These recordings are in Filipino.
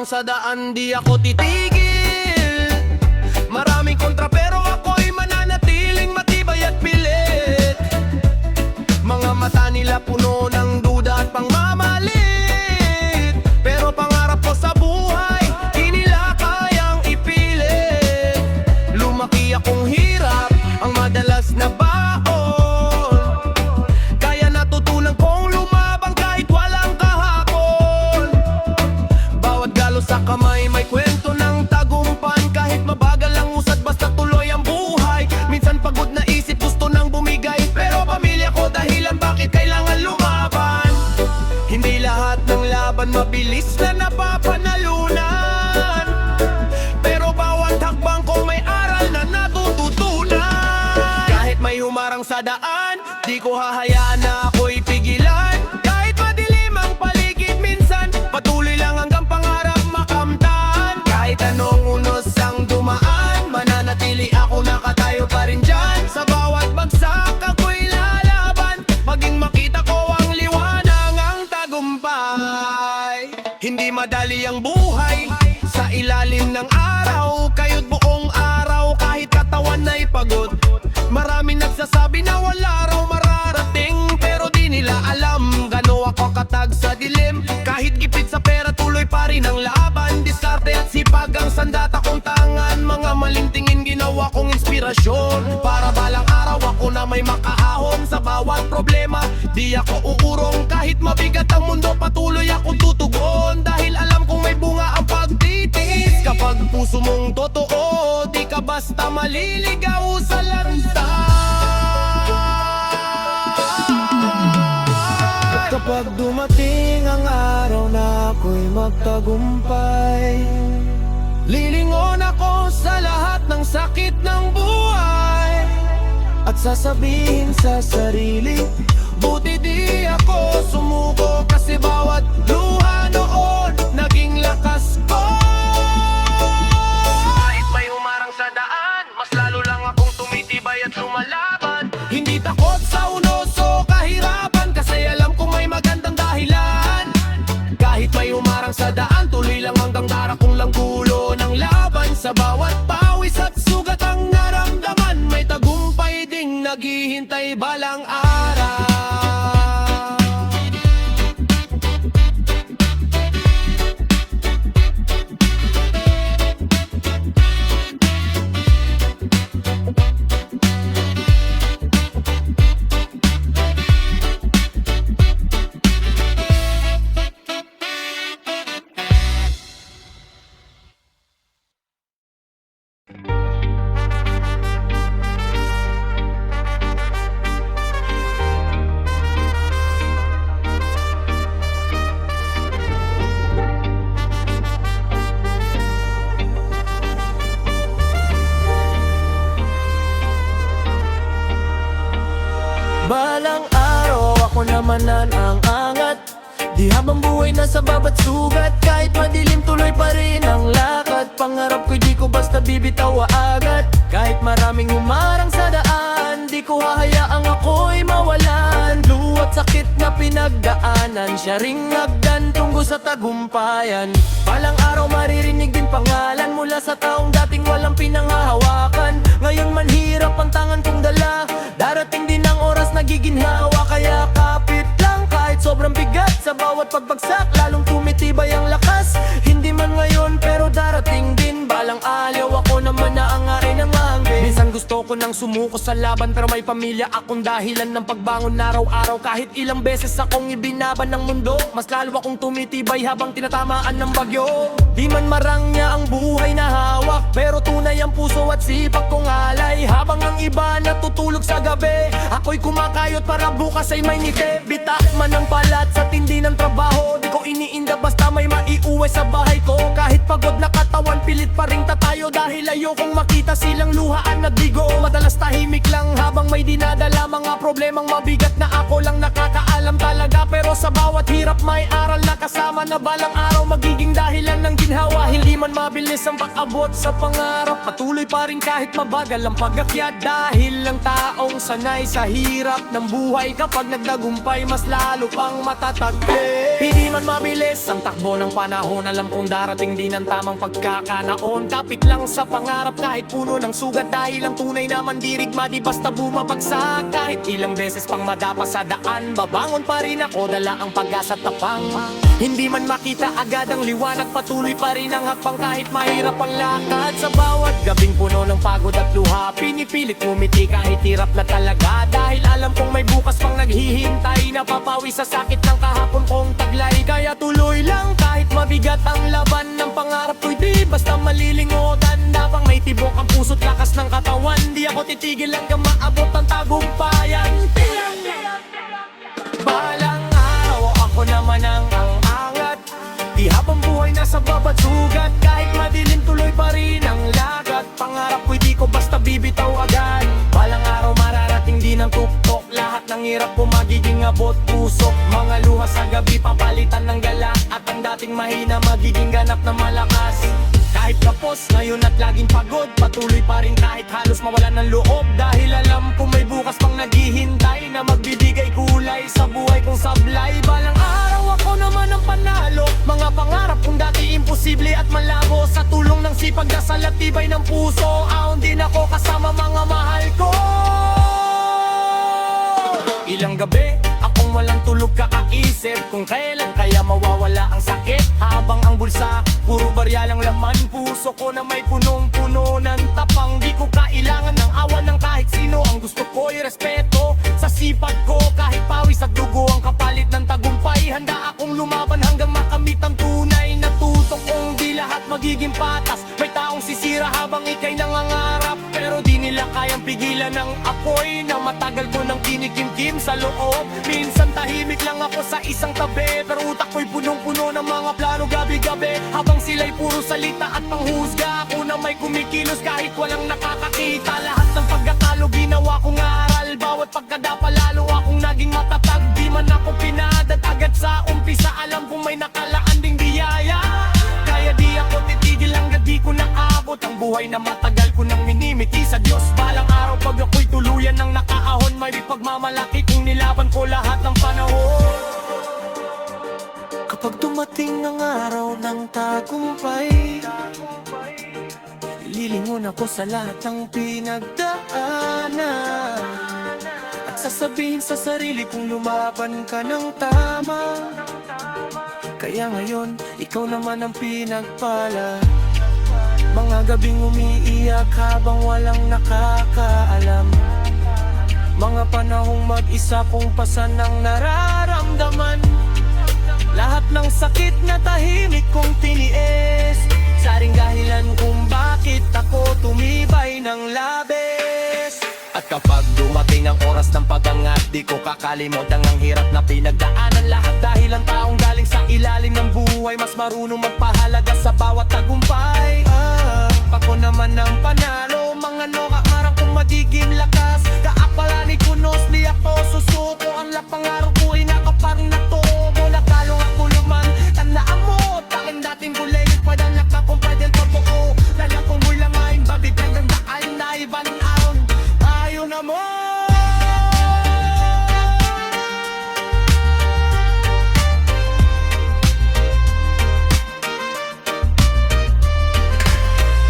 humarang sa daan, di ako titigil. Maraming kontra pero ako'y mananatiling matibay at pilit. Mga mata nila puno ng duda at pangmamalit, pero pangarap ko sa buhay di nila kayang ipilit. Lumaki akong hirap, ang madalas na baon, kaya natutunan kong lumabang kahit walang kahapon. Bawat galo sa kamay may kwento ng tagumpay, kahit mabagal ang usad basta tuloy ang buhay. Minsan pagod na isip gusto nang bumigay, pero pamilya ko dahilan bakit kailangan lumaban. Hindi lahat ng laban mabilis na napapanalunan, pero bawat hakbang ko may aral na natututunan. Kahit may humarang sa daan, di ko hahayaan na ako'y pigilan. Kahit madilim ang paligid minsan, patuloy lang hanggang pangarap makamtan. Kahit anong unos ang dumaan, mananatili ako nakatayo pa rin dyan. Sa bawat bagsak ako'y lalaban, maging makita ko ang liwanag ang tagumpay. Hindi madali ang buhay sa ilalim ng araw, kayo't buong araw kahit katawan ay pagod. Marami nagsasabi na wala raw mararating, pero di nila alam gano ako katag sa dilim. Kahit gipit sa pera tuloy pa rin ang laban, diskarte at sipag ang sandata kong tangan. Mga maling tingin ginawa kong inspirasyon, para balang araw ako na may makahahon. Sa bawat problema di ako uurong, kahit mabigat ang mundo patuloy akong tutugon. Dahil alam kong may bunga ang pagtitiis, kapag puso mong totoo di ka basta maliligaw sa landas. Kapag dumating ang araw na ako'y magtagumpay, lilingon ako sa lahat ng sakit ng buhay, at sasabihin sa sarili, buti di ako sumuko. Kasi bawat luha noon naging lakas ko. Kahit may humarang sa daan, mas lalo lang akong tumitibay at lumalaban. Hindi takot sa unos o kahirapan, kasi alam kong may magandang dahilan. Kahit may humarang sa daan, tuloy lang hanggang darakong lang gulo ng laban. Sa bawat pawis at sugat ang naramdaman, may tagumpay ding naghihintay balang araw. Balang araw ako namanan ang angat, di habang buhay nasa babat sugat. Kahit madilim tuloy pa rin ang lakad, pangarap ko'y di ko basta bibitaw agad. Kahit maraming humarang sa daan, di ko hahayaang ako'y mawalan. Luwa't sakit na pinagdaanan, siya ring hagdan tungo sa tagumpayan. Balang araw maririnig din pangalan mula sa taong dating walang pinanghahawakan. Ngayon man hirap ang tangan kong dala, darating din ang oras nagiginhawa. Kaya kapit lang kahit sobrang bigat, sa bawat pagbagsak lalong tumitibay ang lakas. Hindi man ngayon pero darating din, balang aliw ako naman na angarin ng hangin. Minsan gusto ko nang sumuko sa laban, pero may pamilya akong dahilan ng pagbangon araw-araw. Kahit ilang beses akong ibinaban ng mundo, mas lalo akong tumitibay habang tinatamaan ng bagyo. Di man marangya ang buhay na hawak, pero tunay ang puso at sipag kong alay. Habang ang iba natutulog sa gabi, ako'y kumakayot para bukas ay may ngiti. Bitak man ang palat sa tindi ng trabaho, di ko iniinda basta may maiuwi sa bahay ko. Kahit pagod na katawan, pilit pa ring tatay tayo dahil ayokong makita silang luhaan na bigo. Madalas tahimik lang habang may dinadala mga problemang mabigat na ako lang nakakaalam talaga. Pero sa bawat hirap may aral na kasama na balang araw magiging dahilan ng ginhawa. Hindi man mabilis ang pag-abot sa pangarap, patuloy pa rin kahit mabagal ang pag-akyat. Dahil lang taong sanay sa hirap ng buhay, kapag nagdagumpay mas lalo pang matatag. Hindi man mabilis ang takbo ng panahon, alam kong darating din ang tamang pagkakanaon. Kapit lang sa pangarap kahit puno ng sugat, dahil ang tunay na mandirigma di basta bumabagsak. Kahit ilang beses pang madapa sa daan, babangon pa rin ako, dala ang pag-asa at tapang. Hindi man makita agad ang liwanag, patuloy pa rin ang hakbang kahit mahirap ang lakad. Sa bawat gabing puno ng pagod at luha, pinipilit ngumiti kahit hirap na talaga. Dahil alam kong may bukas pang naghihintay, napapawi sa sakit ng kahapon kong taglay. Kaya tuloy lang kahit mabigat ang laban ng pangarap ko'y di basta malilingotan. Napang may tibok ang puso't lakas ng katawan, di ako titigil hanggang maabot ang tagumpayan. Balang araw ako naman ang angat, di habang buhay nasa babat sugat. Kahit madilim tuloy pa rin ang lagat, pangarap ko'y di ko basta bibitaw agad. Balang araw mararating din ang tuktok, lahat ng hirap ko magiging abot pusok. Mga luha sa gabi papalitan ng gala, at ang dating mahina magiging ganap na malakas. Kahit kapos ngayon at laging pagod, patuloy pa rin kahit halos mawalan ng loob. Dahil alam kong may bukas pang naghihintay, na magbibigay kulay sa buhay kong sablay. Balang araw ako naman ang panalo, mga pangarap kong dati imposible at malabo. Sa tulong ng sipag, dasal at tibay ng puso, ahon din ako kasama mga mahal ko. Ilang gabi akong walang tulog kakaisip kung kailan kaya mawawala ang sakit. Habang ang bulsa puro barya lang laman, puso ko na may punong-puno ng tapang. Di ko kailangan ng awan ng kahit sino, ang gusto ko'y respeto sa sipag ko. Kahit pawis at dugo ang kapalit ng tagumpay, handa akong lumaban hanggang makamit ang tunay na tutok kong di lahat magiging patas. May taong sisira habang ika'y nangangarap, pero di nila kayang pigilan ng apoy na matagal ko nang kinikimkim sa loob. Minsan tahimik lang ako sa isang tabi, pero utak ko'y punong-puno ng mga plano gabi-gabi. Habang sila'y puro salita at panghusga, ako na may kumikilos kahit walang nakakakita. Lahat ng pagkatalo ginawa kong aral, bawat pagkadapa lalo akong naging matatag. Di man ako pinadat agad sa umpisa, alam kong may nakalaan ding biyaya. Kaya di ako titigil hanggang di ko naabot ang buhay na matagal ko nang minimiti sa Diyos. Balang araw pag ako'y tuluyan ng nakaahon, may pagmamalaki kung nilaban ko lahat ng panahon. Kapag dumating ang araw ng tagumpay, lilingon ako sa lahat ng pinagdaanan, at sasabihin sa sarili kong lumaban ka ng tama. Kaya ngayon, ikaw naman ang pinagpala. Mga gabing umiiyak habang walang nakakaalam, mga panahong mag-isa kong pasan ang nararamdaman. Lahat ng sakit na tahimik kong tiniis, saring dahilan kung bakit ako tumibay ng labis. At kapag dumating ang oras ng pag-angat, di ko kakalimutan ang hirap na pinagdaanan. Lahat dahil ang taong galing sa ilalim ng buhay, mas marunong magpahalaga sa bawat tagumpay. Ako naman ang panalo, mga nakaharap kong magiging lakas. Kaapalani kunos, di ako susuko. Ang lapangarap ko ay nakaparang na to. Mula talong ako luman, tandaan mo, takin dating bulay, padang nakakong pwedeng pabuo. Lalang kong bulangayin, babigyan ng daan na ibanaon. Ayaw na mo.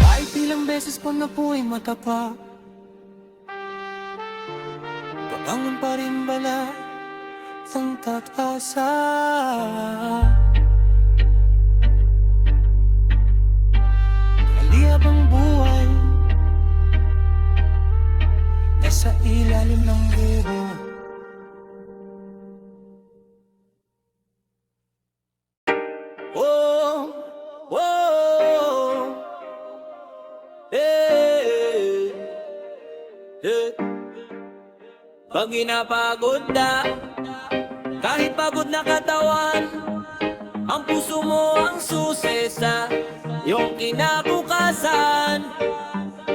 Kahit ilang beses pa na po'y matapa, babangon pa rin bala ng tag-asa. Mali habang buhay nasa ilalim ng bubo. Oh, oh, eh, eh. Pag inapagod na, kahit pagod na katawan, ang puso mo ang susi sa yung kinabukasan.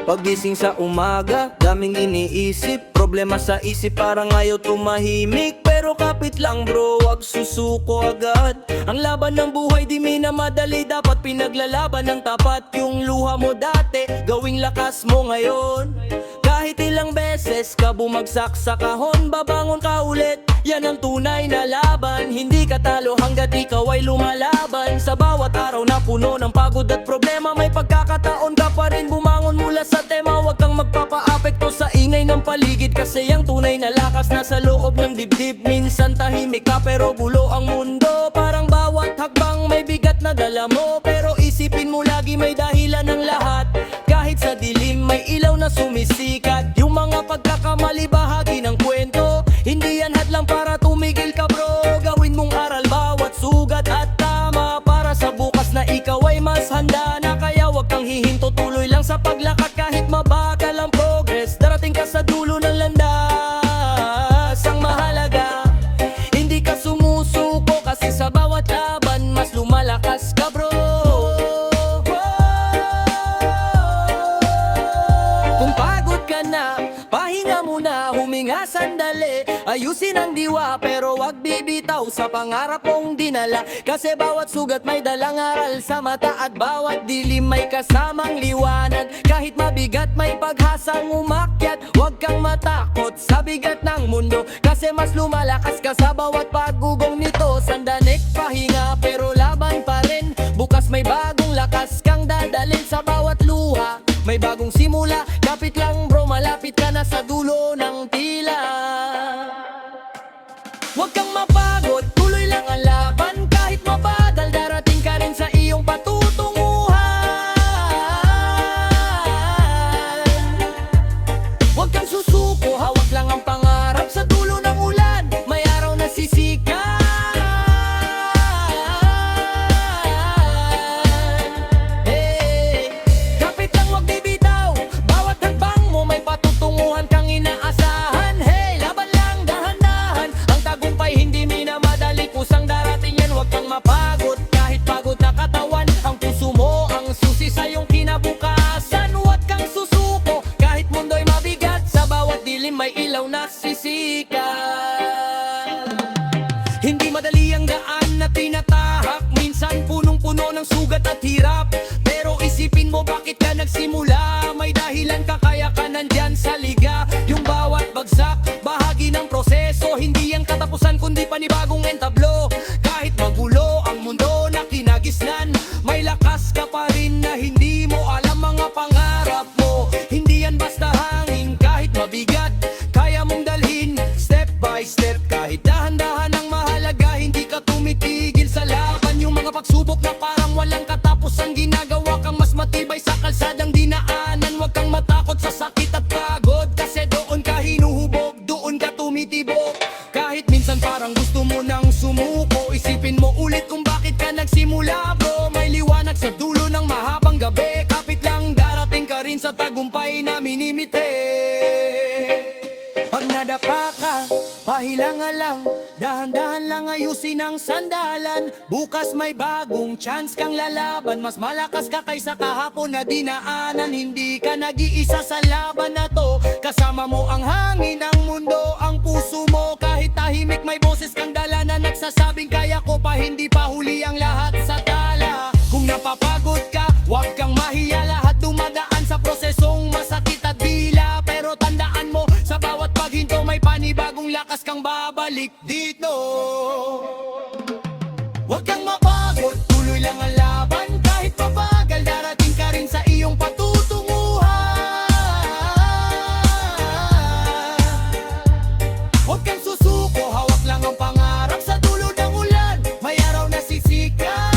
Paggising sa umaga, daming iniisip, problema sa isip, parang ayaw tumahimik. Pero kapit lang bro, wag susuko agad. Ang laban ng buhay di minamadali, dapat pinaglalaban ng tapat. Yung luha mo dati, gawing lakas mo ngayon. Kahit ilang beses ka bumagsak sa kahon, babangon ka ulit, yan ang tunay na laban. Hindi ka talo hanggat ikaw ay lumalaban. Sa bawat araw na puno ng pagod at problema, may pagkakataon ka pa rin bumangon mula sa tema. Huwag kang magpapa-apekto sa ingay ng paligid, kasi ang tunay na lakas nasa loob ng dibdib. Minsan tahimik ka pero bulo ang mundo, parang bawat hakbang may bigat na dala mo. Pero isipin mo lagi may dahilan ng lahat, kahit sa dilim may ilaw na sumisikat. Yung mga pagkakamali bahagi ng kwento, hindi yan hadlang para tumigil ka bro. Gawin mong aral bawat sugat at tama, para sa bukas na ikaw ay mas handa na. Kaya wag kang hihinto, tuloy lang sa paglakad kahit mabagal ang progress. Darating ka sa dulo ng landas. Ang mahalaga, hindi ka sumusuko, kasi sa bawat laban mas lumalakas ka bro. Kung pagod ka na, pahinga muna, huminga sandali. Ayusin ang diwa pero wag bibitaw sa pangarap mong dinala, kasi bawat sugat may dalang aral sa mata, at bawat dilim may kasamang liwanag. Kahit mabigat may paghasang umakyat, wag kang matakot sa bigat ng mundo, kasi mas lumalakas ka sa bawat pagugong nito. Sandanik, pahinga pero laban pa rin. Bukas may bagong lakas kang dadalhin, sa bawat luha may bagong simula. Kapit lang bro, malapit ka na sa dulo ng tila. Huwag kang mapagod, tuloy lang ang laban. Kahit mabagal, darating ka rin sa iyong patutunguhan. Huwag kang susuko, hawak lang ang pangarap. Sa dulo ng ulan, may araw na sisikat. Hey, kapit lang, wag bibitaw, bawat hakbang mo may patutunguhan kang inaasahan. Hey, laban lang, dahan-dahan, ang tagumpay hindi minamadali, kusang darating yan. Huwag kang mapagod, kahit pagod na katawan, ang puso mo ang susi sa iyong kinabukasan. Huwag kang susuko, kahit mundo'y mabigat, sa bawat dilim may ilaw na sisikat. Hindi madali ang daan na tinatahak, minsan punong-puno ng sugat at hirap. Pero isipin mo bakit ka nagsimula, may dahilan ka kaya ka nandyan sa liga. Yung bawat bagsak, bahagi ng proseso, hindi yan katapusan kundi panibagong entablo. Kahit magulo ang mundo na kinagisnan, may lakas ka pa rin na hindi mo alam mga pangarap mo. Hindi yan basta hangin, kahit mabigat kaya mong dalhin step by step. Kahit dahan-dahan ang mahalaga, hindi ka tumitigil sa laban. Yung mga pagsubok na parang walang katapusan, ginagawa kang mas matibay sa kalsadang dinaanan. Huwag kang matakot sa sakit at pagod, kasi doon ka hinuhubog, doon ka tumitibok. Kahit minsan parang gusto mo nang sumuko, isipin mo ulit kung bakit ka nagsimula bro. May liwanag sa dulo ng mahabang gabi, kapit lang, darating ka rin sa tagumpay na minimite. Pag nadapa ka, pahilangan lang, dahan-dahan lang, ayusin ang sandalan. Bukas may bagong chance kang lalaban, mas malakas ka kaysa kahapon na dinaanan. Hindi ka nag-iisa sa laban na to, kasama mo ang hangin, ang mundo, ang puso mo. Kahit tahimik may boses kang dala na nagsasabing kaya ko pa, hindi pa huli ang lahat sa tala. Kung napapagod ka, huwag kang mahiya, lahat dumadaan sa prosesong masakit at bila. Pero tandaan mo, sa bawat paghinto may panibagong lakas kang babalik dito. Huwag kang mapagod, tuloy lang ang laban. Kahit mabagal, darating ka rin sa iyong patutunguhan. Huwag kang susuko, hawak lang ang pangarap. Sa dulo ng ulan, may araw na sisikat.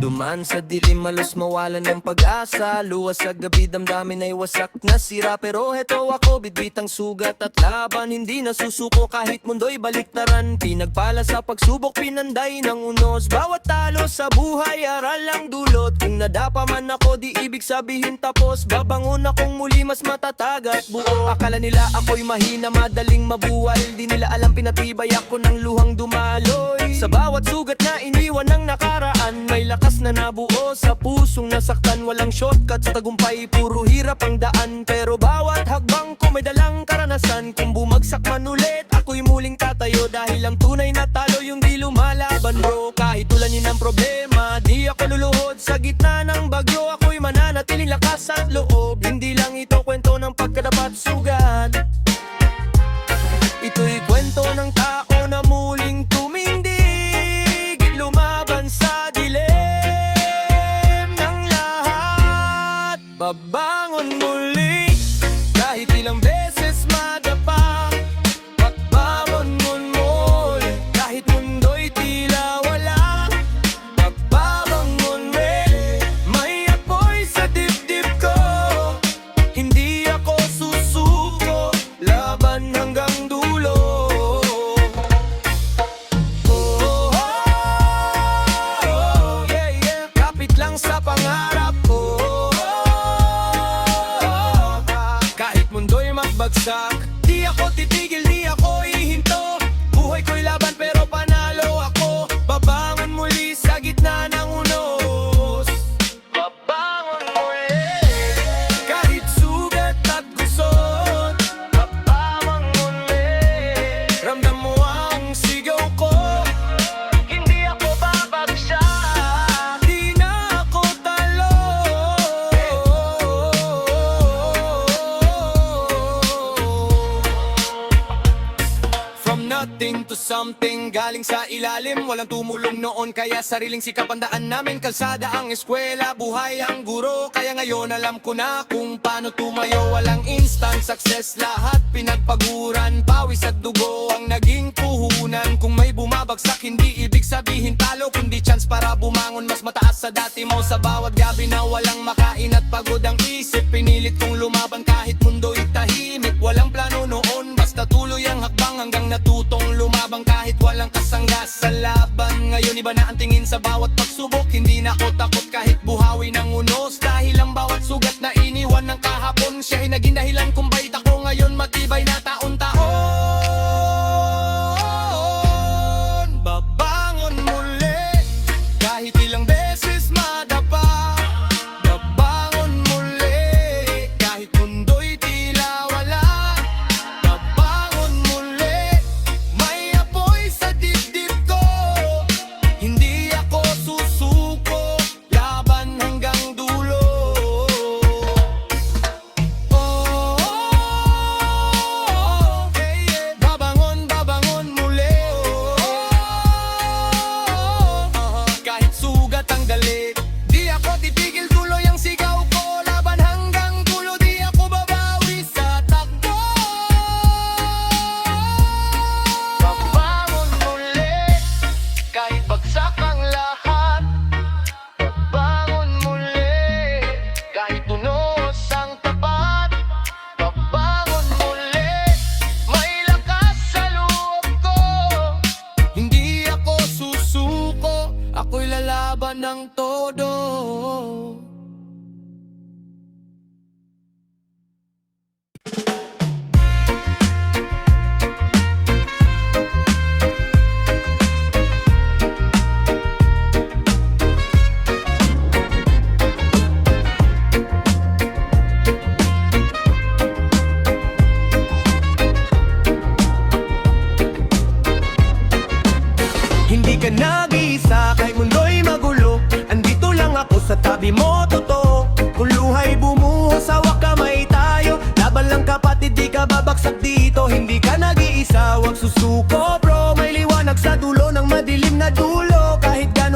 Dumaan sa dilim, malos mawalan ng pag-asa. Luwas sa gabi, damdamin ay wasak na sira. Pero heto ako, bitbitang sugat at laban. Hindi nasusuko kahit mundo'y baliktaran. Pinagpala sa pagsubok, pinanday ng unos. Bawat talo sa buhay, aral ang dulot. Kung nadapa man ako, di ibig sabihin tapos. Babangon akong muli, mas matatag at buo. Akala nila ako'y mahina, madaling mabuwal. Di nila alam, pinatibay ako ng luhang dumaloy. Sa bawat sugat na iniwan ng nakaraan, may lakas na nabuo sa pusong nasaktan. Walang shortcut sa tagumpay, puro hirap ang daan. Pero bawat hagbang ko may dalang karanasan. Kung bumagsak man ulit, ako'y muling tatayo. Dahil ang tunay na talo yung di lumalaban bro. Kahit tulanin ng problema, di ako luluhod. Sa gitna ng bagyo, ako'y mananatiling lakas at loob. Hindi lang ito kwento ng pagkadapat sugat. Ito'y kwento ng tao na muling tumindig, lumaban sa dilim ng lahat. Babangon muli, kahit ilang beses madapa. Pagbabangon muli, kahit mundo'y tila wala. Pagbabangon muli, may apoy sa dibdib ko. Hindi ako susuko, laban hanggang dulo. Kapit lang sa pangarap ko. Kahit mundo'y magbagsak, di ako titigil, di ako ihinto. Buhay ko'y laban pero panalo ako. Babangon muli sa gitna ng unos. Babangon muli, kahit sugat at gusot. Babangon muli, ramdam mo ang sigaw ko. Hindi ako babagsak, di na ako talo. From nothing to something, galing sa ilalim. Walang tumulong noon, kaya sariling sikap ang daan namin. Kalsada ang eskwela, buhay ang guro. Kaya ngayon alam ko na kung paano tumayo. Walang instant success, lahat pinagpaguran. Pawis at dugo ang naging puhunan. Kung may bumabagsak, hindi ibig sabihin talo, kundi chance para bumangon mas mataas sa dati mo. Sa bawat gabi na walang makain at pagod ang isip, pinilit kong lumaban kahit mundo'y tahimik. Walang plano noon, basta tuloy ang hakbang hanggang natutong lumabang kahit walang kasangga sa laban. Ngayon iba na ang tingin sa bawat pagsubok. Hindi na ako takot kahit buhawi ng unos. Dahil ang bawat sugat na iniwan ng kahapon, siya'y naging dahilan kung bakit ako ngayon matibay na taon-taon. Babangon muli, kahit ilang beses madapa. Babangon muli, kahit mundo'y tila wala. Babangon muli, may apoy sa dibdib ko. Hindi ako susuko, laban hanggang dulo. Babangon, babangon muli. Kahit sugat ang dali, di ako titigil, tuloy ang sigaw ko. Laban hanggang dulo, di ako babawi sa takbo. Babangon muli, kahit bagsak ang lahat. Babangon muli, kahit tunos ang tapat. Babangon muli, may lakas sa loob ko. Hindi ako susuko, ako'y lalaban ng todo. Hindi ka nag-iisa kahit mundo'y magulo. Andito lang ako sa tabi mo, totoo. Kung luhay bumuhos, hawak kamay tayo. Laban lang kapatid, di ka babagsak dito. Hindi ka nag-iisa, wag susuko bro. May liwanag sa dulo ng madilim na dulo. Kahit gaano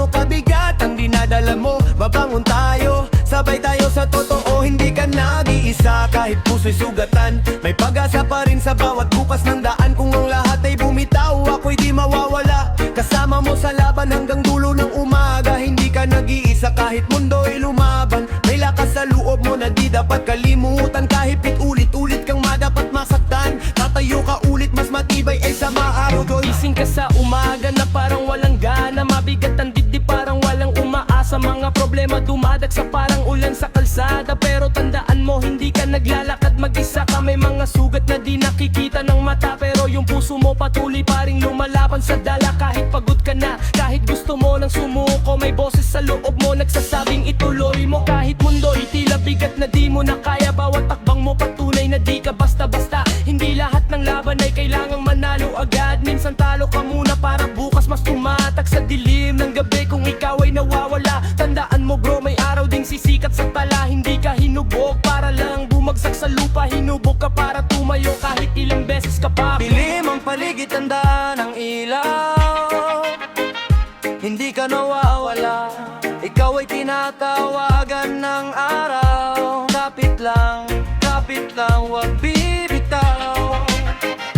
Bumabangon tayo, sabay tayo sa totoo. Hindi ka nag-iisa kahit puso'y sugatan. May pag-asa pa rin sa bawat bukas ng daan. Kung ang lahat ay bumitaw, ako'y di mawawala. Kasama mo sa laban hanggang dulo ng umaga. Hindi ka nag-iisa kahit mundo'y lumaban. May lakas sa loob mo na di dapat kalimutan. Kahit ulit-ulit kang madapat masaktan, tatayo ka ulit, mas matibay ay sa maaraw doon. Gising ka sa umaga na parang walang gana. Mabigat ang dibdib parang walang umaasa. Mga problema dumadag sa parang ulan sa kalsada. Pero tandaan mo hindi ka naglalakad mag-isa ka. May mga sugat na di nakikita ng mata, pero yung puso mo patuloy pa ring lumalaban sa dala. Kahit pagod ka na, kahit gusto mo nang sumuko, may boses sa loob mo nagsasabing ituloy mo. Kahit mundo'y tila bigat na di mo na kaya, bawat takbang mo patunay na di ka basta-basta. Hindi lahat ng laban ay kailangang manalo agad. Minsan talo ka muna para bukas mas tumatak sa dilim ng gabi. Kung ikaw ay nawawala, tandaan mo bro, may araw ding sisikat sa tala. Hindi ka hinubog para lang bumagsak sa lupa. Hinubog ka para tumayo kahit ilang beses ka pa. Dilim ang paligid, tandaan ang ilaw. Hindi ka nawawala, ikaw ay tinatawagan ng araw. Kapit lang, wag bibitaw.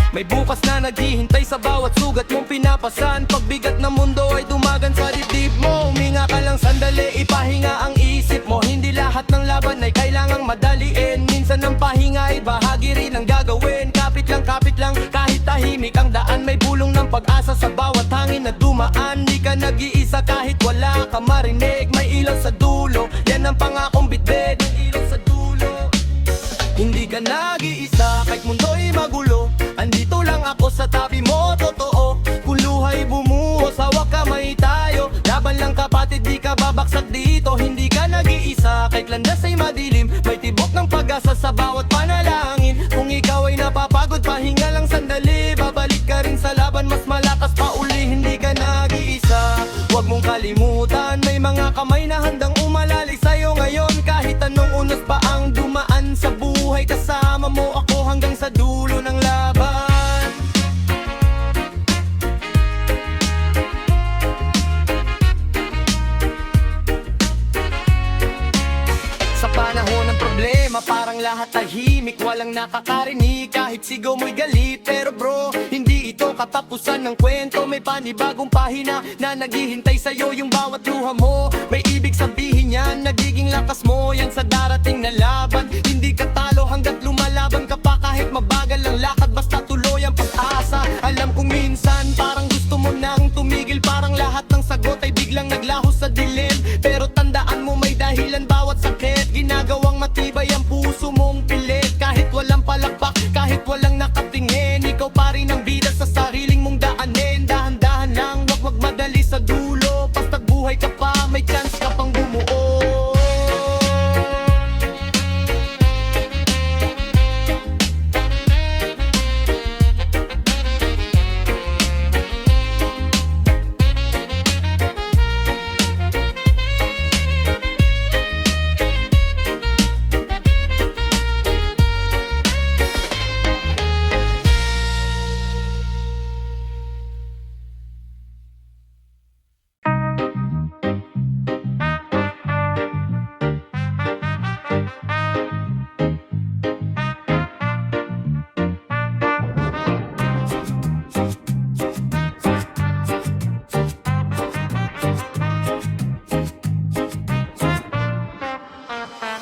May bukas na naghihintay sa bawat sugat mong pinapasan. Pagbigat ng mundo ay dumagan sa dibdib mo. Huminga ka lang sandali, ipahinga ang isip mo. Hindi lahat ng laban ay kailangang madaliin. Minsan ang pahinga ay bahagi rin ng gagawin. Kapit lang, kahit tahimik ang daan. May bulong ng pag-asa sa bawat hangin na dumaan. Di ka nag-iisa kahit wala ka marinig. May ilaw sa dulo, yan ang pangakong bitbit. May ilaw sa dulo. Hindi ka nag-iisa kahit mundo'y magulo. Andito lang ako sa tabi mo, totoo. Kung luha'y bumuhos, hawak kamay tayo. Laban lang kapatid, di ka babaksak dito. Hindi ka nag-iisa kahit landas ay madilim. May tibok ng pag-asa sa bawat panalangin. Kung ikaw ay napapagod, pahinga lang sandali. Babalik ka rin sa laban, mas malakas pa uli. Hindi ka nag-iisa, huwag mong kalimutan. May mga kamay na handang umalali sa'yo ngayon. Kahit anong unos pa ang dumaan sa buhay, kasama mo ako hanggang sa dulo ng laban. Sa panahon ng problema, parang lahat tahimik, walang nakakarinig, kahit sigaw mo'y galit. Pero bro, hindi ito katapusan ng kwento. May panibagong pahina na naghihintay sa'yo. Yung bawat luha mo, may ibig sabihin yan. Nagiging lakas mo yan sa darating na laban. Hindi ka talo hanggat lumalaban ka pa. Kahit mabagal ang lakad, basta tuloy ang pag-asa. Alam kong minsan, parang gusto mo nang tumigil. Parang lahat ng sagot ay biglang naglaho sa dilim. Pero tandaan mo may dahilan bawat sakit. Ginagawang matibay ang puso mong pilit. Kahit walang palakpak, kahit walang nakatingin, ikaw pa rin ang bida sa sariling mong daanin. Dahan-dahan lang, wag magmadali sa dulo. Basta't buhay ka pa, may chance ka pang bumuo.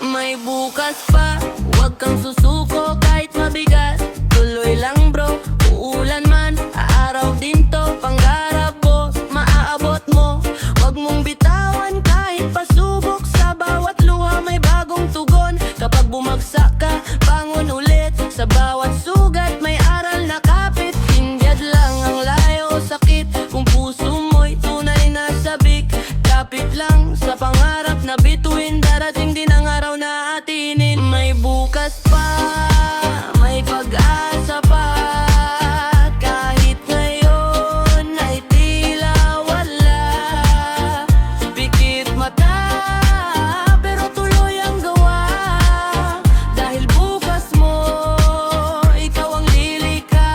May bukas pa, huwag kang susuko kahit mabigat. Tuloy lang bro, uulan man, aaraw din to. Pangarap ko, maaabot mo. Huwag mong bitawan kahit pasubok. Sa bawat luha may bagong tugon. Kapag bumagsak ka, bangon ulit. Sa bawat sugat may aral na kapit. Hindyad lang ang layo o sakit. Kung puso mo'y tunay na sabik, kapit lang sa pangarap na bituin. Darating din ang araw na atinin. May bukas pa, may pag-asa pa. Kahit ngayon ay tila wala. Pikit mata, pero tuloy ang gawa. Dahil bukas mo, ikaw ang lilikha.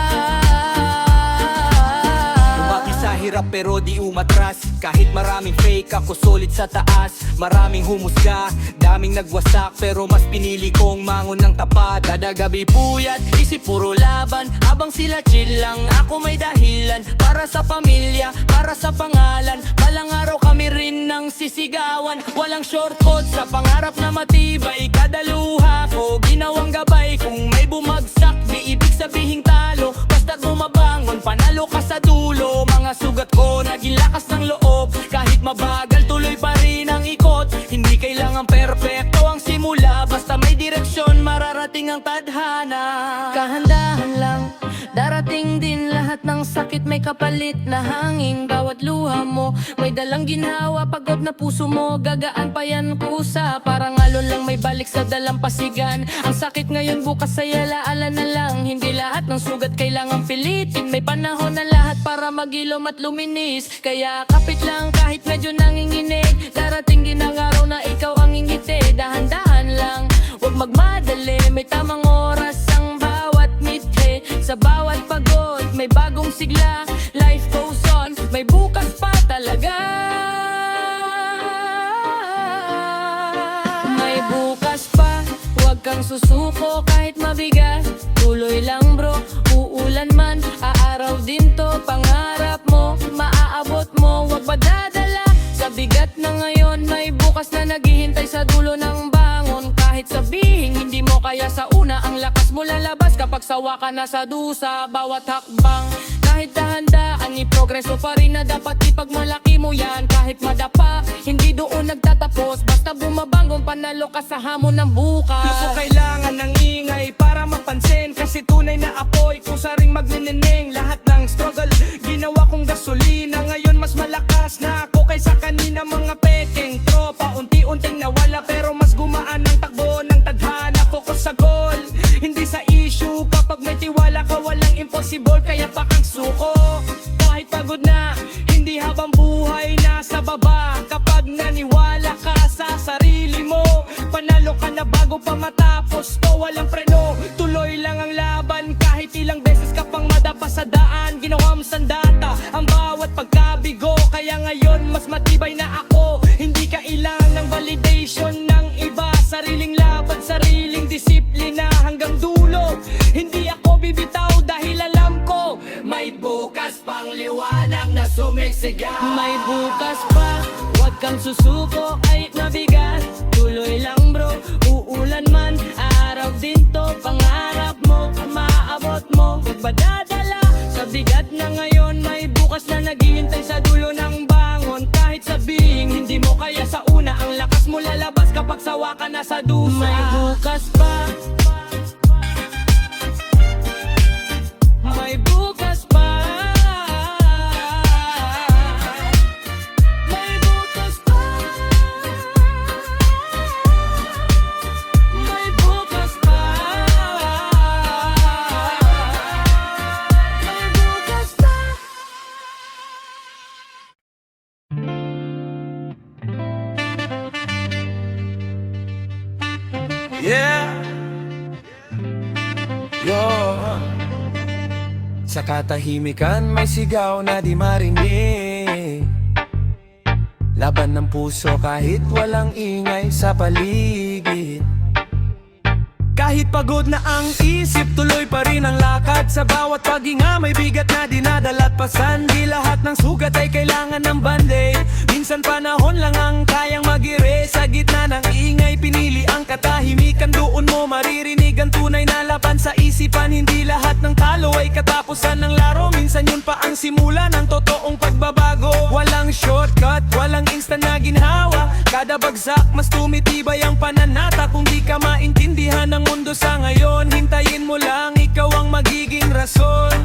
Lumaki sa hirap pero di umatras. Kahit maraming fail fake, ako solid sa taas. Maraming humusga, daming nagwasak, pero mas pinili kong mangon ng tapat. Kada gabi puyat, isip puro laban, habang sila chill lang, ako may dahilan. Para sa pamilya, para sa pangalan, balang araw kami rin ng sisigawan. Walang shortcut sa pangarap na matibay, kada luha ko ginawang gabay. Kung may bumagsak, di ibig sabihing talo, basta't bumabangon, panalo ka sa dulo. Mga sugat ko, naging lakas ng loob, kahit mabagal tuloy pa rin ang ikot. Hindi kailangan perpekto ang simula, basta may direksyon, mararating ang tadhana. Kahandahan lang, darating din lahat ng sakit, may kapalit na hangin. Bawat luha mo, may dalang ginhawa, pagod na puso mo, gagaan pa yan kusa. Parang alon lang may balik sa dalampasigan. Ang sakit ngayon, bukas ay alaala na lang. Hindi lahat ng sugat kailangan pilitin, may panahon na lahat para magilom at luminis. Kaya kapit lang kahit medyo nanginginig, darating din ang araw na ikaw ang ingiti. Dahan-dahan lang, huwag magmadali, may tamang oras ang bawat mithi. Sa bawat pagod, may bagong sigla, life goes on, may bukas pa talaga. May bukas pa, huwag kang susuko kahit mabigat. Tuloy lang bro, uulan man, aaraw din to. Pangarap mo, maaabot mo, huwag madadala sa bigat na ngayon. May bukas na naghihintay sa dulo ng bangon. Kahit sabihin hindi mo kaya sa una, ang lakas mo lalabas kapag sawa ka na sa dusa. Bawat hakbang, kahit dahan-dahan, iprogreso pa rin na dapat ipagmalaki mo yan. Kahit madapa, hindi doon nagtatapos, basta bumabangon, panalo ka sa hamon ng bukas. Gusto kailangan ng ingay para mapansin, kasi tunay na apoy kung saring magnineneng. Lahat ng struggle, ginawa kong gasolina. Ngayon mas malakas na ako kaysa kanina. Mga pekeng tropa, unti-unting nawala, pero mas gumaan ang takbo ng tadhana. Focus sa goal, hindi sa issue. Kapag may tiwala ka, walang impossible, kaya pa kang suko. Kahit pagod na, hindi habang buhay nasa baba. Kapag naniwala ka sa sarili mo, panalo ka na bago pa matapos to. Walang preno, tuloy lang ang laban. Kahit ilang beses ka pang madapa sa daan, ginawa mo sandata ang bawat pagkabigo. Kaya ngayon mas matibay na ako, hindi kailangan ng validation ng iba. Sariling laban, sariling disiplina hanggang dulo. Hindi ako bibitaw dahil alam ko may bukas pang liwanag na sumisigaw. May bukas pa, huwag kang susuko kahit mabigat. Tuloy lang bro, uulan man, araw din to. Pangarap mo, maaabot mo, huwag madadala sa bigat na ngayon. May bukas na naghihintay sa dulo ng bangon. Kahit sabihin hindi mo kaya sa una, ang lakas mo lalabas kapag sawa ka na sa dusa. May bukas pa, may bukas pa, may bukas pa, may bukas pa, may bukas pa. Yeah, yo. Sa katahimikan may sigaw na di marinig, laban ng puso kahit walang ingay sa paligid. Kahit pagod na ang isip, tuloy pa rin ang lakad. Sa bawat paghinga may bigat na dinadala't pasan. Di lahat ng sugat ay kailangan ng band-aid. Minsan panahon lang ang kayang mag-ire. Sa gitna ng ingay pinili ang katahimikan. Doon mo maririnig ang tunay na laban sa isipan. Hindi lahat ng talo ay katapusan ng laro. Minsan yun pa ang simula ng totoong pagbabago. Walang shortcut, walang instant na ginhawa. Kada bagsak mas tumitibay ang pananata. Kung di ka maintindihan ng mundo sa ngayon, hintayin mo lang, ikaw ang magiging rason.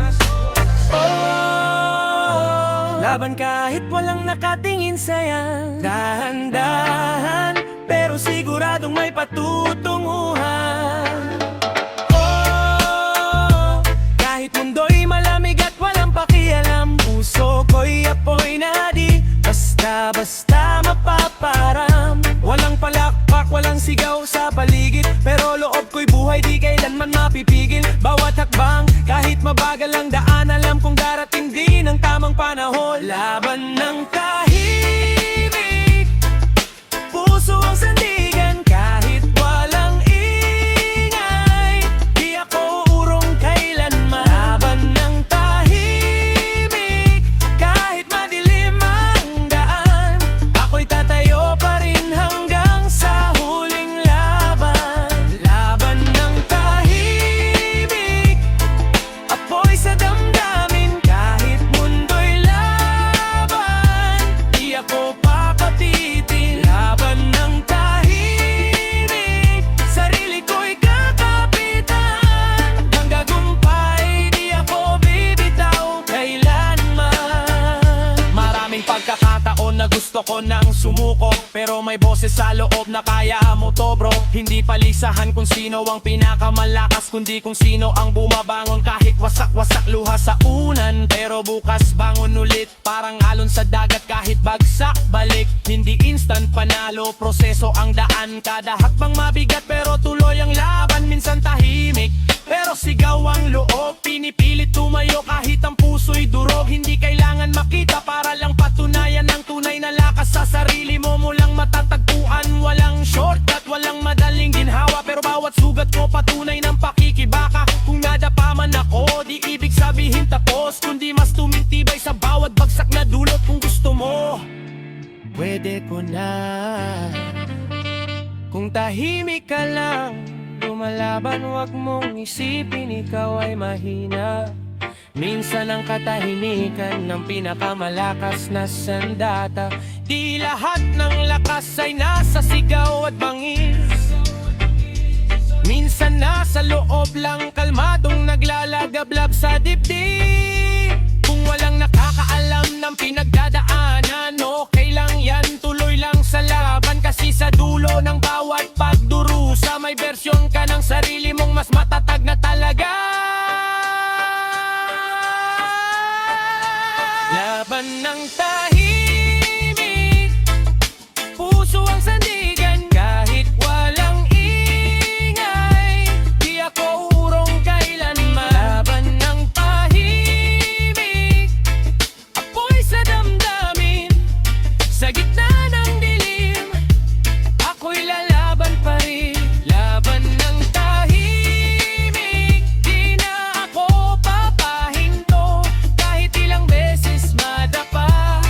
Laban kahit walang nakatingin sa'yan. Dahan-dahan, pero siguradong may patutunguhan. Kahit mundo'y malamig at walang pakialam, puso ko'y apoy na di basta-basta mapaparam. Walang palakpak, walang sigaw sa paligid, pero loob ko'y buhay di kailanman mapipigil. Bawat hakbang, kahit mabagal ang daan, alam kong darating din ang tamang panahon. Laban ng tahimik, gusto nang sumuko, pero may boses sa loob na kaya mo to bro. Hindi palisahan kung sino ang pinakamalakas, kundi kung sino ang bumabangon kahit wasak-wasak luha sa unan. Pero bukas bangon ulit, parang alon sa dagat kahit bagsak balik. Hindi instant panalo, proseso ang daan. Kada hakbang mabigat pero tuloy ang laban. Minsan tahimik pero sigaw ang loob, pinipilit tumayo kahit ang puso'y durog. Hindi kailangan makita para lang patunayan ang tunay na lakas sa sarili mo. Mulang matatagpuan, walang shortcut, walang madaling ginhawa. Pero bawat sugat ko patunay ng pakikibaka. Kung nadapa man ako, di ibig sabihin tapos, kundi mas tumintibay sa bawat bagsak na dulot. Kung gusto mo, pwede ko na. Kung tahimik ka lang lumalaban, wag mong isipin ikaw ay mahina. Minsan ang katahimikan ng pinakamalakas na sandata. Di lahat ng lakas ay nasa sigaw at bangis. Minsan nasa loob lang, kalmadong naglalagablab sa dibdib. Kung walang nakakaalam ng pinagdadaanan, okay lang yan, tuloy lang sa laban. Kasi sa dulo ng bawat pagdurusa, may bersyon ka ng sarili mong mas matatag na talaga. Laban ng tahimik, puso ang sandigan. Kahit walang ingay, di ako urong kailanman. Laban ng tahimik, apoy sa damdamin. Sa gitna ng dilim, ako'y lalaban pa rin. Laban ng tahimik, di na ako papahinto. Kahit ilang beses madapa,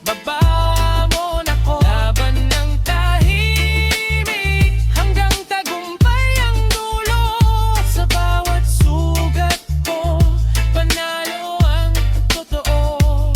babangon ako. Laban ng tahimik, hanggang tagumpay ang dulo. Sa bawat sugat ko, panalo ang totoo.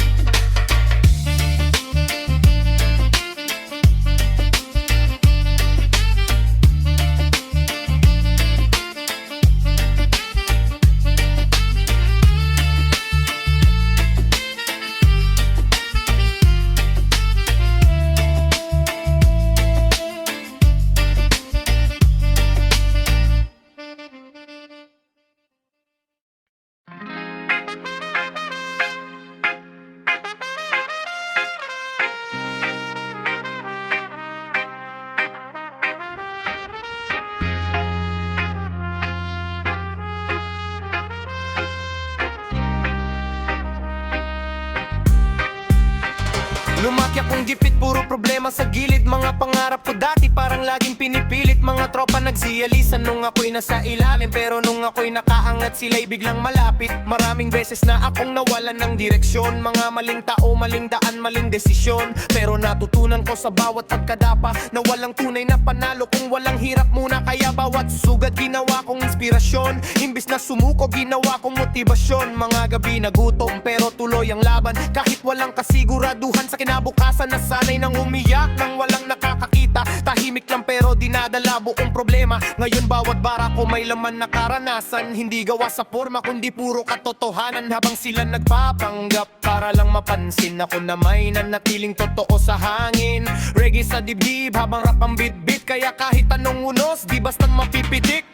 Lumaki akong gipit, puro problema sa gilid. Mga pangarap ko dati parang laging pinipilit. Mga tropa nagsiyalisan nung ako'y nasa ilalim. Pero nung ako'y nakaangat, sila'y biglang malapit. Maraming beses na akong nawalan ng direksyon. Mga maling tao, maling daan, maling desisyon. Pero natutunan ko sa bawat pagkadapa na walang tunay na panalo kung walang hirap muna. Kaya bawat sugat ginawa kong inspirasyon. Imbis na sumuko, ginawa kong motibasyon. Mga gabi na gutom pero tuloy ang laban. Kahit walang kasiguraduhan sa kinabukasan, na sanay nang umiyak nang walang nakakakita. Tahimik lang pero dinadala buong problema. Ngayon bawat bara ko may laman na karanasan. Hindi gawa sa forma kundi puro katotohanan. Habang sila nagpapanggap para lang mapansin, ako na may nanatiling totoo sa hangin. Reggae sa dibdib habang rap ang bitbit. Kaya kahit anong unos, di bastang mapipitik.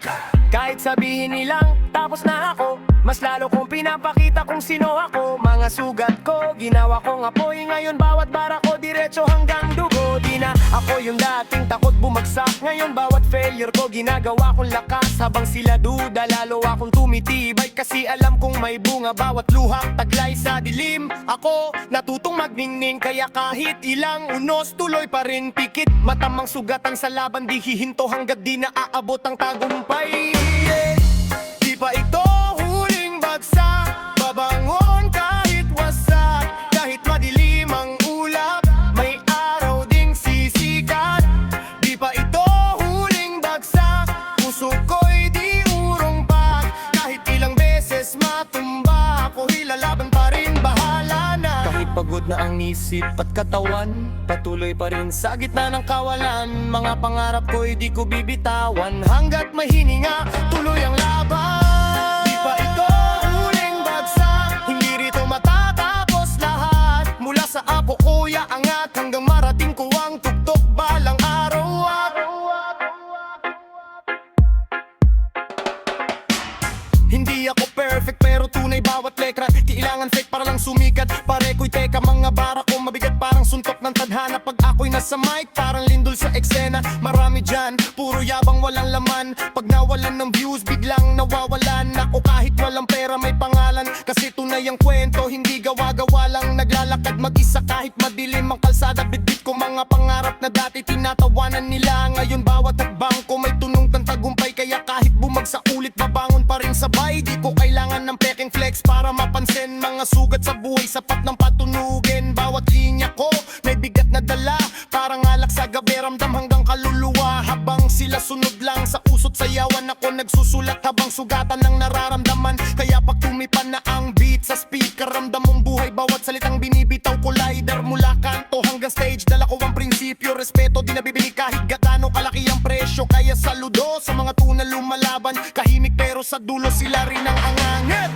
Kahit sabihin nilang tapos na ako, mas lalo kong pinapakita kung sino ako. Mga sugat ko, ginawa kong apoy. Ngayon bawat bara ko, diretso hanggang dugo. Di na ako yung dating takot bumagsak. Ngayon bawat failure ko, ginagawa kong lakas. Habang sila duda, lalo akong tumitibay. Kasi alam kong may bunga bawat luha. Taglay sa dilim, ako natutong magningning. Kaya kahit ilang unos, tuloy pa rin pikit. Matamang sugatan sa laban, di hihinto hanggat di na aabot ang tagumpay. Di pa ito huling bagsak, babangon kahit wasak. Kahit madilim ang ulap, may araw ding sisikat. Di pa ito huling bagsak, puso ko'y di urong pa. Kahit ilang beses matumba, ako'y lalaban pa rin, bahala na. Kahit pagod na ang isip at katawan, patuloy pa rin sa gitna ng kawalan. Mga pangarap ko'y di ko bibitawan. Hanggat may hininga, tuloy ang laban. Di pa ito huling bagsak, hindi rito matatapos lahat. Mula sa apo kuya angat hanggang marating kailangan fake para lang sumikat. Pare ko'y teka, mga bara ko mabigat parang suntok ng tadhana. Pag ako'y nasa mic, parang lindol sa eksena. Marami dyan, puro yabang walang laman. Pag nawalan ng views, biglang nawawalan. Ako kahit walang pera may pangalan, kasi tunay ang kwento, hindi gawa-gawa lang. Naglalakad mag-isa kahit madilim ang kalsada. Bitbit ko mga pangarap na dati tinatawanan nila. Ngayon bawat hakbang ko may tunong ng tagumpay. Kaya kahit bumagsak ulit, babangon pa rin sabay. Di ko kailangan ng peking flex para mapansin. Mga sugat sa buhay, sapat ng patunugin. Bawat linya ko, may bigat na dala. Parang alak sa gabi, ramdam hanggang kaluluwa. Habang sila sunod lang sa usot sayawan, ako nagsusulat habang sugatan ng nararamdaman. Kaya pag tumipan na ang beat sa speaker, ramdam mong buhay. Bawat salitang binibitaw ko, lighter mula kanto hanggang stage. Dala ko ang prinsipyo, respeto di nabibili kahit gaano kalaki ang presyo. Kaya saludo sa mga tunay lumalaban. Kahimik pero sa dulo sila rin ang angangit.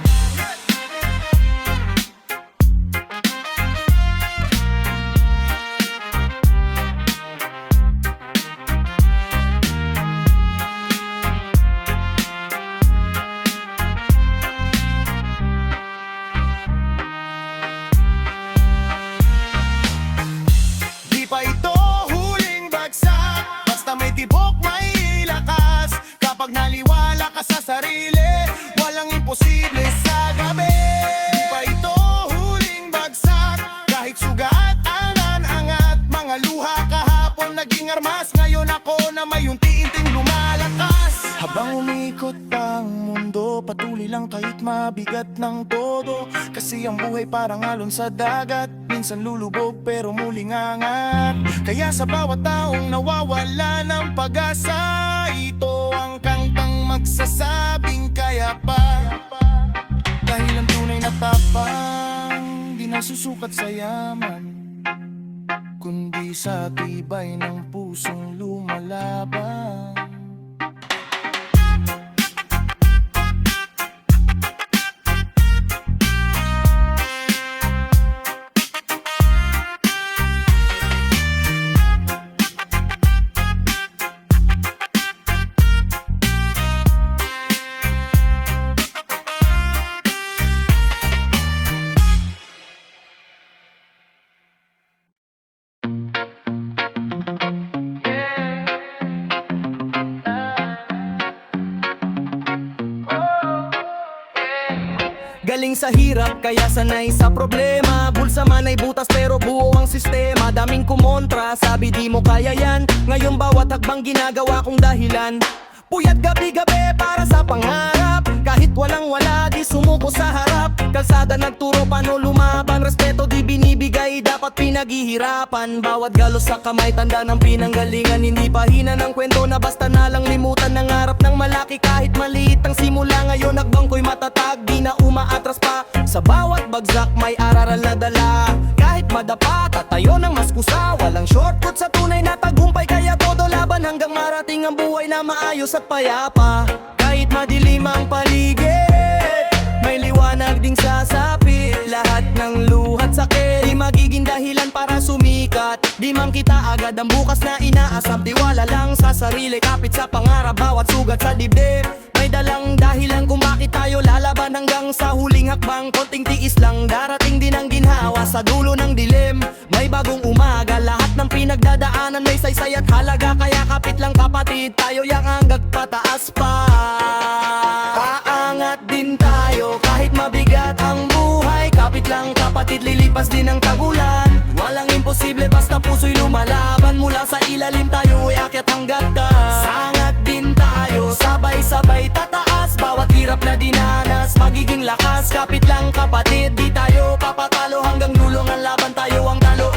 Di pa ito huling bagsak, basta may tibok may lakas. Kapag naliwala ka sa sarili, walang imposible sa gabi. Di pa ito huling bagsak, kahit sugat angat. Mga luha kahapon naging armas, ngayon ako na may unti-unting lumalakas. Habang umikot ang mundo, patuloy lang kahit mabigat ng todo. Kasi ang buhay parang alon sa dagat, minsan lulubog pero muling angat. Kaya sa bawat taong nawawala ng pag-asa, ito ang kantang magsasabing kaya pa. Dahil ang tunay na tapang, di nasusukat sa yaman, kundi sa tibay ng pusong lumalaban. Galing sa hirap, kaya sanay sa problema. Bulsa man ay butas pero buo ang sistema. Daming kumontra, sabi di mo kaya yan. Ngayon bawat hakbang ginagawa kong dahilan. Puyat gabi-gabi para sa pangarap. Kahit walang-wala, di sumuko sa harap. Kalsada nagturo paano lumaban. Respeto di binibigay, dapat pinaghihirapan. Bawat galos sa kamay, tanda ng pinanggalingan. Hindi pahina ng kwento na basta na lang limutan. Nangarap ng malaki kahit maliit ang simula. Ngayon hakbang ko'y matatag, di na umaatras pa. Sa bawat bagsak may araral na dala. Kahit madapa, tatayo ng mas kusa. Walang shortcut sa tunay na tagumpay. Kaya todo laban hanggang marating ang buhay na maayos at payapa. Kahit madilim ang paligid, may liwanag ding sasapit. Lahat ng luhat sakit, di magiging dahilan para sumikat. Di man kita agad ang bukas na inaasam. Tiwala lang sa sarili, kapit sa pangarap. Bawat sugat sa dibdib may dalang dahilan kung bakit tayo lalaban. Hanggang sa huling hakbang, konting tiis lang. Darating din ang ginhawa sa dulo ng dilim. May bagong umaga, lahat ng pinagdadaanan may saysay at halaga. Kaya kapit lang kapatid, tayo yang hanggang pataas pa. Aangat din tayo kahit mabigat ang buhay. Kapit lang kapatid, lilipas din ang tagulan. Walang imposible basta puso'y lumalaban. Mula sa ilalim tayo ay akyat hanggat taas. Angat din tayo, sabay-sabay tataas. Bawat hirap na dinanas, magiging lakas. Kapit lang kapatid, di tayo papatalo. Hanggang dulong ang laban, tayo ang talo.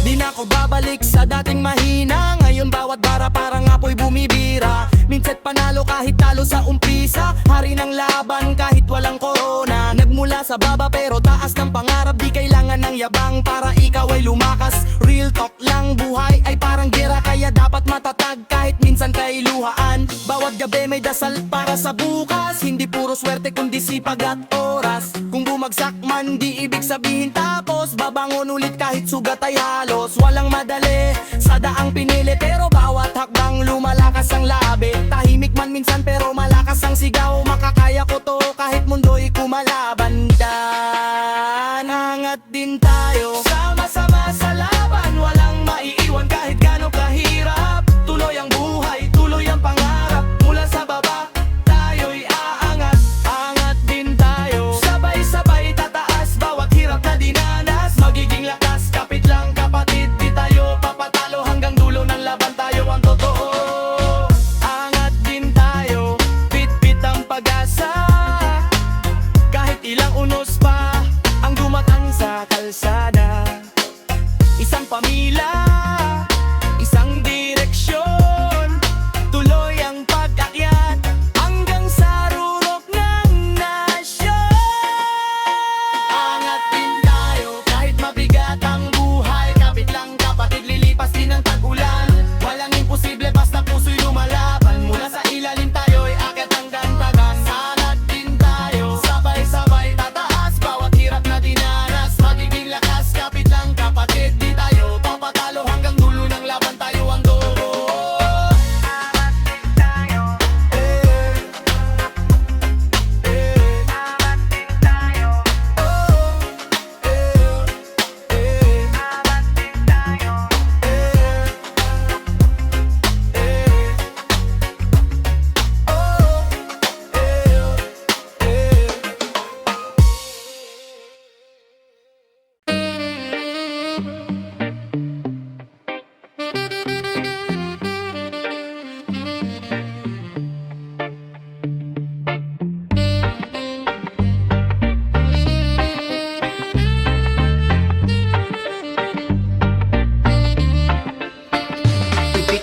Di na ako babalik sa dating mahina. Ngayon bawat bara parang apoy bumibira. Minsan panalo kahit talo sa umpisa. Hari ng laban kahit walang corona. Nagmula sa baba pero taas ng pangarap. Di kailangan ng yabang para ikaw ay lumakas. Real talk lang, buhay ay parang gera. Kaya dapat matatag kahit minsan kay luhaan. Bawat gabi may dasal para sa bukas. Hindi puro swerte kundi sipag at oras. Kung bumagsak man di ibig sabihin tapos. Babangon ulit kahit sugat ay halos. Walang madali sa daang pinili, pero bawat hakbang lumalakas ang labi. Tahimik man minsan pero malakas ang sigaw. Makakaya ko to kahit mundo'y kumalaban.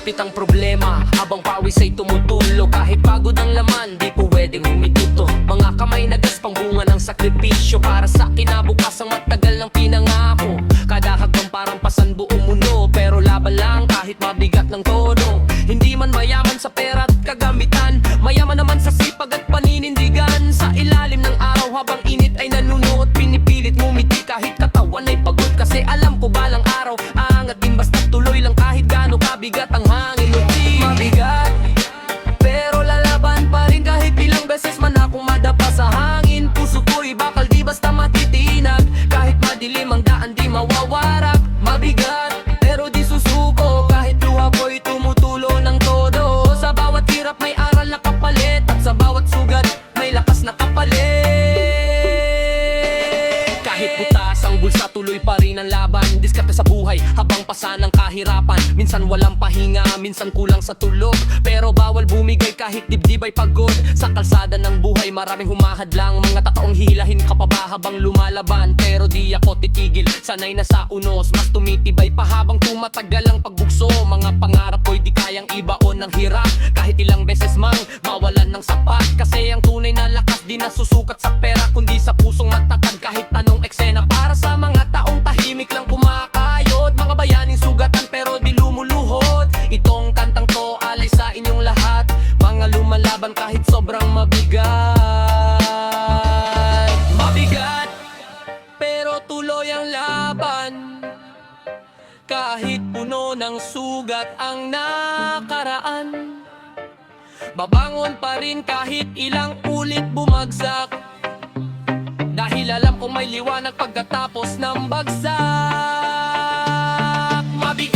mahigpit ang problema habang pawis ay tumutulo. Kahit pagod ang laman, di po pwedeng humituto. Mga kamay na gaspang bunga ng sakripisyo para sa kinabukasang matagal ng pinangako. Kada hakbang parang pasan buong mundo, pero laban lang kahit mabigat ng todo. Hindi man mayaman sa pera at kagamitan, mayaman naman sa sipag at paninindigan. Sa ilalim ng araw habang init ay nanunuot, pinipilit ngumiti kahit katawan ay pagod. Kasi alam ko balang araw, aangat din basta tuloy lang kahit gaano kabigat ang hangin. Mabigat, pero lalaban pa rin kahit ilang beses man akong madapa sa hangin. Puso ko'y bakal di basta matitinag, kahit madilim ang daan di mawawarak. Mabigat, pero di susuko kahit luha ko'y tumutulo ng todo. Sa bawat hirap may aral na kapalit, at sa bawat sugat may lakas na kapalit. Kahit butas ang bulsa, tuloy pa rin ang laban. Diskarte sa buhay habang pasa ng kahirapan. Minsan walang pahinga, minsan kulang sa tulog, pero bawal bumigay kahit dibdib ay pagod. Sa kalsada ng buhay maraming humahadlang, mga taong hihilahin ka pa ba habang lumalaban. Pero di ako titigil, sanay na sa unos, mas tumitibay pa habang tumatagal ang pagbukso. Mga pangarap ko'y di kayang ibaon ng hirap, kahit ilang beses mang mawalan ng sapat. Kasi ang tunay na lakas di nasusukat sa pera, kundi sa pusong matakad kahit anong eksena. Para sa mga taong tahimik lang kumakayod, mga bayaning sugatan pero di lumuluhod. Itong kantang to alay sa inyong lahat, mga lumalaban kahit sobrang mabigat. Mabigat, pero tuloy ang laban. Kahit puno ng sugat ang nakaraan, babangon pa rin kahit ilang ulit bumagsak. Dahil alam kong may liwanag pagkatapos ng bagsak. Mabigat.